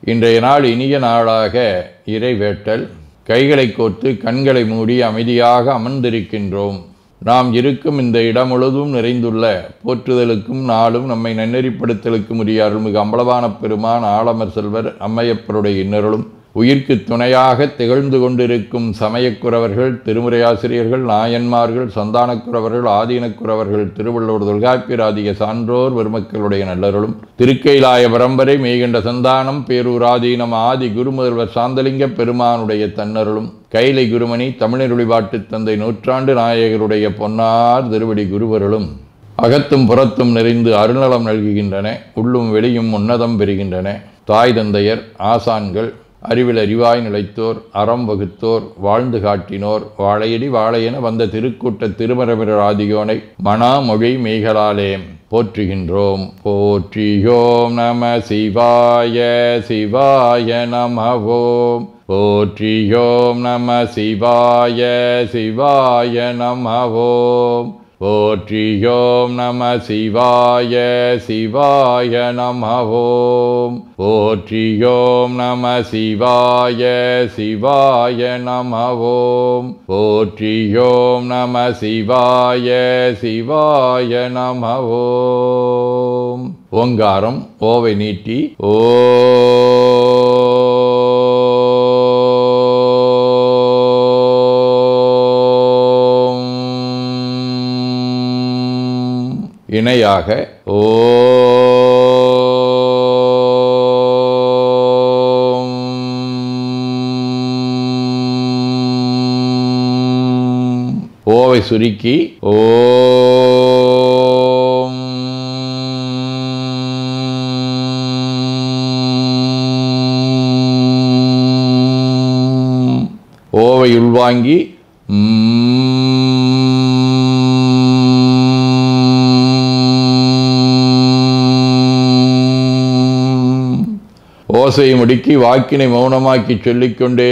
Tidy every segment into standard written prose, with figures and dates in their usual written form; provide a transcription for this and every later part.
இன்றைய நாள் இனிய நாளாக இறைவேட்டல். கைகளை கோர்த்து கண்களை மூடி அமைதியாக அமர்ந்திருக்கின்றோம். நாம் இருக்கும் இந்த இடம் முழுதும் நிறைந்துள்ள போற்றுதலுக்கும் நாளும் நம்மை நன்னெறிப்படுத்தலுக்கும் உரிய அருள்மிகு அம்பலவான பெருமான் ஆலமர் செல்வர் அம்மையப்பருடைய இன்னருளும் உயிர்க்கு துணையாக திகழ்ந்து கொண்டிருக்கும் சமயக்குறவர்கள், திருமுறையாசிரியர்கள், நாயன்மார்கள், சந்தானக்குறவர்கள், ஆதீனக்குறவர்கள், திருவள்ளுவர் தொல்காப்பியராதிய சான்றோர் பெருமக்களுடைய நல்லருளும் திருக்கைலாய பரம்பரை மெய்கண்ட சந்தானம் பேரூராதீனம் ஆதி குருமுதல்வர் சாந்தலிங்க பெருமானுடைய தன்னருளும் கைலை குருமணி தமிழருளிபாட்டு தந்தை நூற்றாண்டு நாயகருடைய பொன்னார் திருவடி குருவருளும் அகத்தும் புறத்தும் நிறைந்து அருள்நலம் நல்குகின்றன. உள்ளும் வெளியும் உன்னதம் பெறுகின்றன. தாய் தந்தையர், ஆசான்கள், அறிவில் அறிவாய் நிலைத்தோர், அறம் வகுத்தோர், வாழ்ந்து காட்டினோர், வாழையடி வாழையென வந்த திருக்கூட்ட திருமரபிரர் ஆதியோனை மனாமொழி மெய்களாலே போற்றுகின்றோம். போற்றியோம் நம சிவாய சிவாய நமவோம். போற்றியோம் நம சிவாய சிவாய நமவோம். போற்றியோம் நம சிவாய சிவாய நமவோம். போற்றியோம் நம சிவாய சிவாய நமவோம். போற்றியோம் நம சிவாய சிவாய நமவோம். ஓங்காரம் ஓவை நீட்டி ஓ இணையாக ஓம். ஓவை சுருக்கி ஓம். ஓவை உள்வாங்கி ஓசையை முடுக்கி வாக்கினை மௌனமாக்கி சொல்லிக்கொண்டே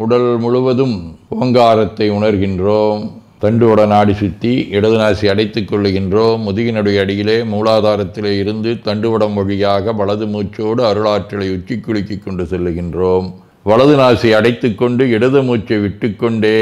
உடல் முழுவதும் ஓங்காரத்தை உணர்கின்றோம். தண்டுவட நாடி சுற்றி இடது நாசி அடைத்துக் கொள்ளுகின்றோம். முதுகினுடைய அடியிலே மூலாதாரத்திலே இருந்து தண்டுவடம் வழியாக வலது மூச்சோடு அருளாற்றலை உச்சி குலுக்கி கொண்டு செல்லுகின்றோம். வலது நாசி அடைத்து கொண்டு இடது மூச்சை விட்டுக்கொண்டே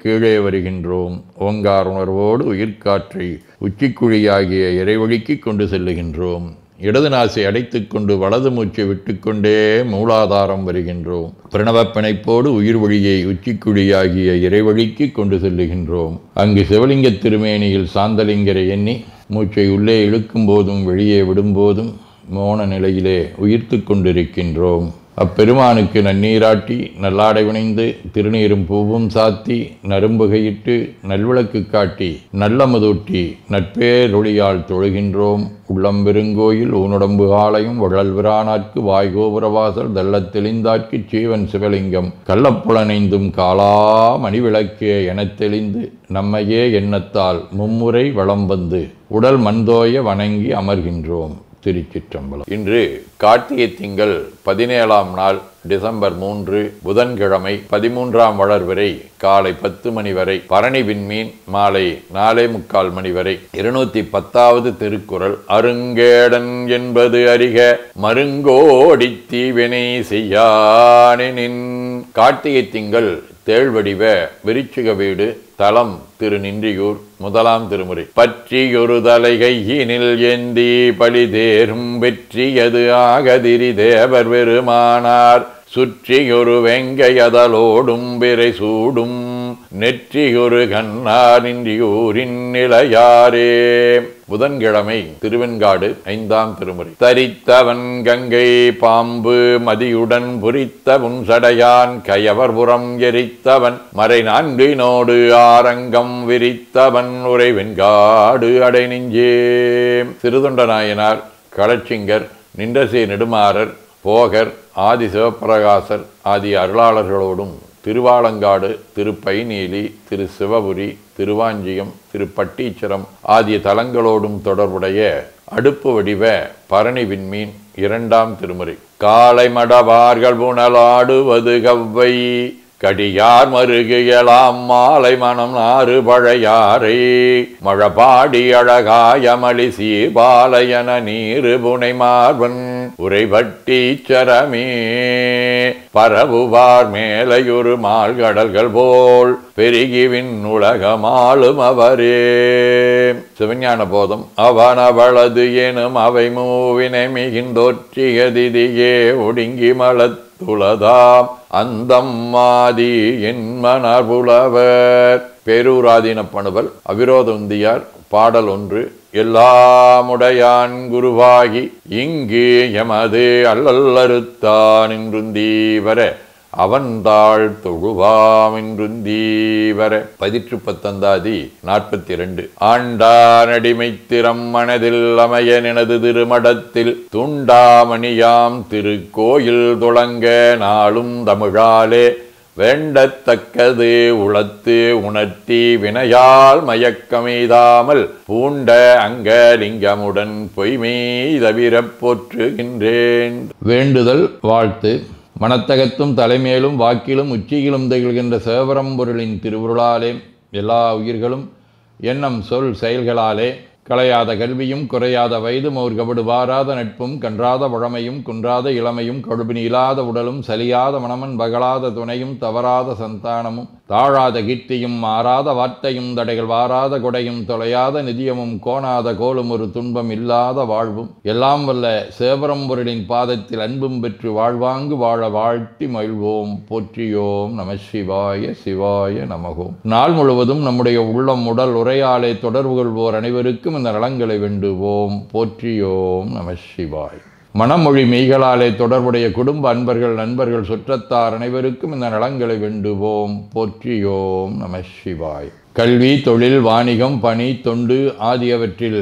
கீழே வருகின்றோம். ஓங்கார உணர்வோடு உயிர்காற்றை உச்சிக்குழியாகிய இறைவழிக்கு கொண்டு செல்லுகின்றோம். இடது நாசை அடைத்து கொண்டு வலது மூச்சை விட்டுக்கொண்டே மூலாதாரம் வருகின்றோம். பிரணவ பிணைப்போடு உயிர் வழியை உச்சிக்குழியாகிய இறைவழிக்கு கொண்டு செல்லுகின்றோம். அங்கு சிவலிங்க திருமேனியில் சாந்தலிங்கரை எண்ணி மூச்சை உள்ளே இழுக்கும் போதும் வெளியே விடும்போதும் மோன நிலையிலே உயிர்த்து கொண்டிருக்கின்றோம். அப்பெருமானுக்கு நன்னீராட்டி நல்லாடை வினைந்து திருநீரும் பூவும் சாத்தி நரும்புகையிட்டு நல்விளக்கு காட்டி நல்லமதூட்டி நட்பேரொழியால் தொழுகின்றோம். உள்ளம்பெருங்கோயில் ஊனுடம்பு ஆலயம் வள்ளல்விரானாற்கு வாய்கோபுரவாசல் தள்ளத் தெளிந்தாற்கு சீவன் சிவலிங்கம் கள்ளப்புலனைந்தும் காலா மணிவிளக்கே எனத் தெளிந்து நம்மையே எண்ணத்தால் மும்முறை வளம் வந்து உடல் மண்தோய வணங்கி அமர்கின்றோம். திருச்சிற்றம்பலம். இன்று கார்த்திகை திங்கள் 17ஆம் நாள் டிசம்பர் 3 புதன்கிழமை 13ஆம் வளர்வரை காலை 10 மணி வரை, பரணி விண்மீன் மாலை 4:45 மணி வரை. 210வது திருக்குறள். அருங்கேடன் என்பது அறிக மருங்கோடி தீவினை செய்யானெனின். கார்த்திகை திங்கள் தேழ்வடிவ விருச்சிக வீடு, தலம் திருநின்றியூர், 1ஆம் திருமுறை. பற்றியொரு தலைகையினில் ஏந்தி பழிதேரும் வெற்றியது ஆகதிரி தேவர் பெருமானார் சுற்றியொரு வெங்கையதலோடும் பிறை சூடும் நெற்றியொரு கண்ணார் நின்றியூரின் நிலையாரே. புதன்கிழமை திருவெண்காடு, 5ஆம் திருமுறை. தரித்தவன் கங்கை பாம்பு மதியுடன் புரித்த புன்சடையான் கயவர்புறம் எரித்தவன் மறை நான்கினோடு ஆரங்கம் விரித்தவன் உரை வெண்காடு அடை நெஞ்சே. சிறுதொண்ட நாயனார், களச்சிங்கர், நின்றசே நெடுமாறர், போகர், ஆதி சிவப்பிரகாசர் ஆகிய அருளாளர்களோடும் திருவாலங்காடு, திருப்பைநீலி, திரு சிவபுரி, திருவாஞ்சியம், திருப்பட்டீச்சரம் ஆகிய தலங்களோடும் தொடர்புடைய அடுப்பு வடிவ பரணி விண்மீன், 2ஆம் திருமுறை. காலை மடவார்கள் புனலாடுவது கவ்வை கடியார் மருகையலாம் மாலை மனம் நாறு பழையாரை மழபாடி அழகாயமளி சீபாலயன நீரு புனை மார்பன் உரைபட்டி சரமே பரவுவார் மேலையொரு மால்கடல்கள் போல் பெருகிவின் உலகமாளும் அவரே. சிவஞான போதம். அவனவளது எனும் அவை மூவினை மிகிந்தோற்றியதிதியே ஒடுங்கி மலத்துளதாம் அந்தம் மாதி என் மணர் புலவர். பேரூராதீன பணுவல் அவிரோத உந்தியார். பாடல் 1. எல்லாமுடையான் குருவாகி இங்கு எமது அல்லல்லறுத்தான் என்றுந்தீவர அவன்தாள் தொழுவாம் என்றுந்தீவர. 19 42. ஆண்டானடிமைத்திறம் மனதில் அமைய நினது திருமடத்தில் துண்டாமணியாம் திருக்கோயில் துளங்க நாளும் தமிழாலே வேண்டத்தக்கது உளத்து உணர்த்தி வினையால் மயக்கமெய்தாமல் பூண்ட அங்கலிங்கமுடன் பொய்மை தவிரப் போற்றுகின்றேன். வேண்டுதல் வாழ்த்து. மனத்தகத்தும் தலைமேலும் வாக்கிலும் உச்சியிலும் திகழ்கின்ற சிவபரம்பொருளின் திருவுருளாலே எல்லா உயிர்களும் எண்ணம் சொல் செயல்களாலே களையாத கல்வியும் குறையாத வயதும் ஒரு கபடு வாராத நட்பும் கன்றாத வழமையும் குன்றாத இளமையும் கடுபினி இல்லாத உடலும் சலியாத மனமன் பகலாத துணையும் தவறாத சந்தானமும் தாழாத கீர்த்தியும் மாறாத வார்த்தையும் தடைகள் வாராத கொடையும் தொலையாத நிதியமும் கோணாத கோலும் ஒரு துன்பம் இல்லாத வாழ்வும் எல்லாம் வல்ல சிவபரம்பொருளின் பாதத்தில் அன்பும் பெற்று வாழ்வாங்கு வாழ வாழ்த்தி மகிழ்வோம். போற்றியோம் நம சிவாய சிவாய நமகோம். நாள் முழுவதும் நம்முடைய உள்ளம் உடல் உரையாலே தொடர்பு கொள்வோர் அனைவருக்கும் இந்த நலங்களை வேண்டுவோம். போற்றியோம் நம சிவாய். மனமொழி மெய்களாலே தொடர்புடைய குடும்ப அன்பர்கள் நண்பர்கள் சுற்றத்தார் அனைவருக்கும் இந்த நலங்களை வேண்டுவோம். போற்றியோம் நம சிவாய். கல்வி தொழில் வாணிகம் பணி தொண்டு ஆகியவற்றில்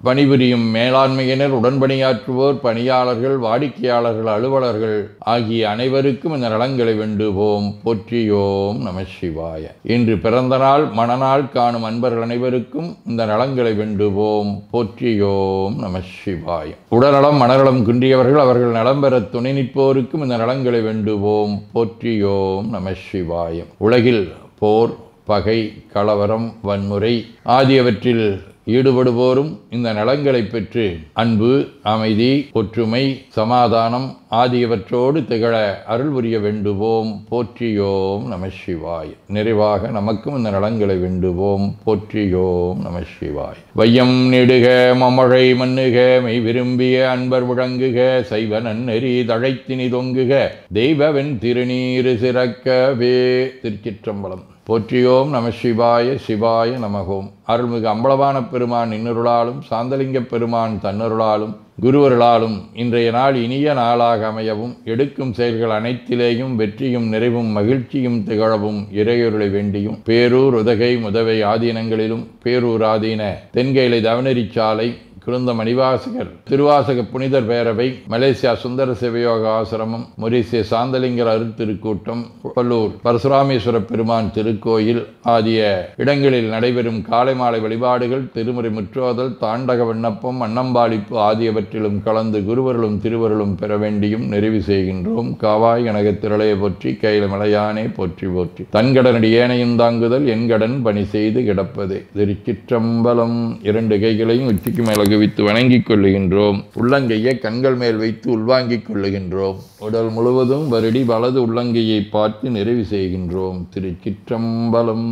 பணிபுரியும் மேலாண்மையினர் உடன்பணியாற்றுவோர் பணியாளர்கள் வாடிக்கையாளர்கள் அலுவலர்கள் ஆகிய அனைவருக்கும் இந்த நலங்களை வேண்டுவோம். போற்றியோம் நம சிவாய. இன்று பிறந்த நாள் மணநாள் காணும் அன்பர்கள் அனைவருக்கும் இந்த நலங்களை வேண்டுவோம். போற்றியோம் நம சிவாய. உடல்நலம் மனநலம் குன்றியவர்கள் அவர்கள் நலம் பெற துணை நிற்போருக்கும் இந்த நலங்களை வேண்டுவோம். போற்றியோம் நம சிவாய. உலகில் போர் பகை கலவரம் வன்முறை ஆகியவற்றில் ஈடுபடுவோரும் இந்த நலங்களை பெற்று அன்பு அமைதி ஒற்றுமை சமாதானம் ஆகியவற்றோடு திகழ அருள் புரிய வேண்டுவோம். போற்றியோம் நம சிவாய். நிறைவாக நமக்கும் இந்த நலங்களை வேண்டுவோம். போற்றியோம் நம சிவாய். வையம் நெடுக மமழை மண்ணுக மெய் விரும்பிய அன்பர் விளங்குக சைவ நன்னெறி தழைத்தினி தொங்குக தெய்வவென் திருநீரு சிறக்கவே. திருச்சிற்றம்பலம். போற்றியோம் நம சிவாய சிவாய நமகோம். அருள்மிகு அம்பலவான பெருமான் இன்னருளாலும் சாந்தலிங்க பெருமான் தன்னருளாலும் குருவருளாலும் இன்றைய நாள் இனிய நாளாக அமையவும் எடுக்கும் செயல்கள் அனைத்திலேயும் வெற்றியும் நிறைவும் மகிழ்ச்சியும் திகழவும் இறையொருளை வேண்டியும் பேரூர் உதகை முதவை ஆதீனங்களிலும் பேரூர் ஆதீன தென்கேலை தவனரிச்சாலை குருந்த மணிவாசகர் திருவாசக புனிதர் பேரவை மலேசியா சுந்தர சிவயோக ஆசிரமம் மொரீசிய சாந்தலிங்கர் அருட்திருக்கூட்டம் பல்லூர் பரசுராமேஸ்வர பெருமான் திருக்கோயில் ஆகிய இடங்களில் நடைபெறும் காலை மாலை வழிபாடுகள் திருமுறை முற்றோதல் தாண்டக விண்ணப்பம் அன்னம்பாளிப்பு ஆகியவற்றிலும் கலந்து குருவர்களும் திருவருளும் பெற வேண்டியும் நிறைவு செய்கின்றோம். காவாய் கனகத் திரளைய போற்றி கையில மலையானே போற்றி போற்றி தன்கடனடி ஏனையும் தாங்குதல் என் கடன் பணி செய்து கிடப்பதே. திருச்சிற்றம்பலம். 2 கைகளையும் உச்சிக்கு மேல வித்து வணங்கிக் கொள்ளுகின்றோம். உள்ளங்கையை கண்கள் மேல் வைத்து உள்வாங்கிக் கொள்ளுகின்றோம். உடல் முழுவதும் வருடி வலது உள்ளங்கையை பார்த்து நிறைவு செய்கின்றோம். திருச்சிற்றம்பலம்.